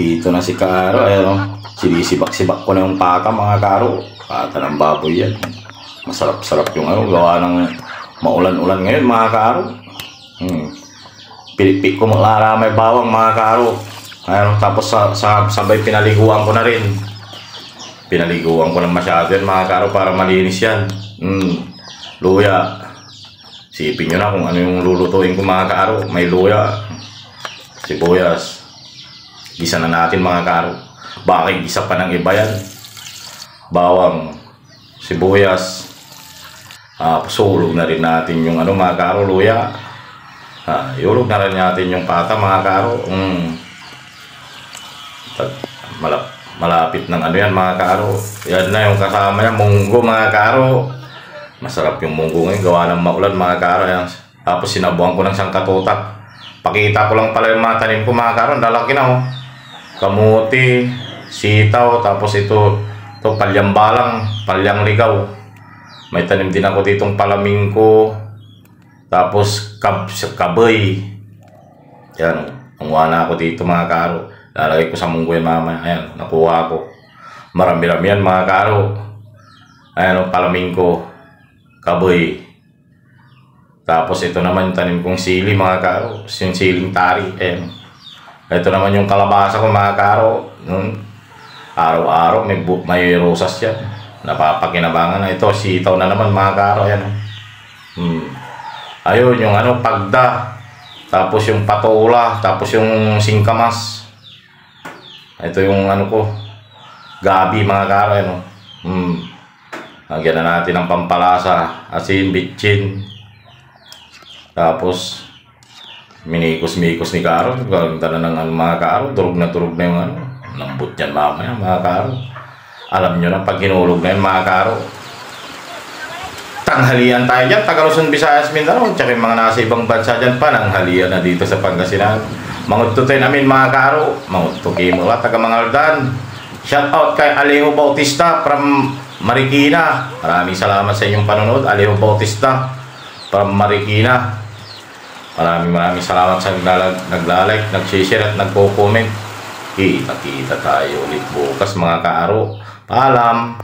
Dito na si Karo, ayun, sinisibak-sibak ko na yung pata, mga Karo. Pata ng baboy yan. Masarap-sarap yung gawa ng maulan-ulan ngayon, mga Karo. Pilipik ko may bawang, mga Karo. Ayun, tapos sabay pinaliguan ko na rin. Pinaliguan ko na masyado yan, mga Karo, para malinis yan. Luya. Sipin nyo na kung ano yung lulutuin ko, mga Karo. May luya, sibuyas. Gisa na natin, mga Karo. Bakit gisa pa ng iba yan? Bawang, sibuyas. Sulog na rin natin yung mga Karo, luya. Iulog na rin natin yung pata, mga Karo. Malapit ng yan, mga Karo. Yan na yung kasama niya, munggo, mga Karo. Masarap yung munggo ngayon, gawa ng maulan, mga Karo. Yan. Tapos sinabuhan ko ng isang katutak. Pakita ko lang pala yung mga tanim ko, mga Karo. Lalaki na, kamuti, sitaw, tapos ito palyambalang, palyang ligaw. May tanim din ako ditong palamingko, tapos kaboy. Yan, kumuha na ako dito, mga Karo. Lalagay ko sa munggo yan mamaya. Ayan, nakuha ko. Marami-rami yan, mga Karo. Ayan, palamingko, kaboy. Tapos ito naman yung tanim kong sili, mga Karo. Yung siling tari. Ayan. Ito naman yung kalabasa ko, mga Karo. Araw-araw may rosas yan. Napapakinabangan na ito. Sitaw na naman, mga Karo. Yan. Ayun, yung pagda. Tapos yung patola. Tapos yung singkamas. Ito yung ko. Gabi, mga Karo. Yan. Lagyan na natin ang pampalasa. Asin, bitchin. Tapos minikos-mikos ni Karo. Ganda na ng mga Karo. Turog na yung lambot yan mamaya, mga Karo. Alam nyo na pag hinulog na yan, mga Karo. Tanghalian tayo dyan, taga Luzon, Visayas, Mindanao. Tsaka yung mga nasa ibang bansa dyan pa, nanghalian na dito sa Pangasinan. Manguttutin namin, mga Karo. Manguttukin mo taga Mangaldan. Shout out kay Alejo Bautista from Marikina. Maraming salamat sa inyong panonood, Alejo Bautista from Marikina. Maraming salamat sa naglalike, nag-share at nagko-comment. Kita tayo ulit bukas, mga Karo. Paalam!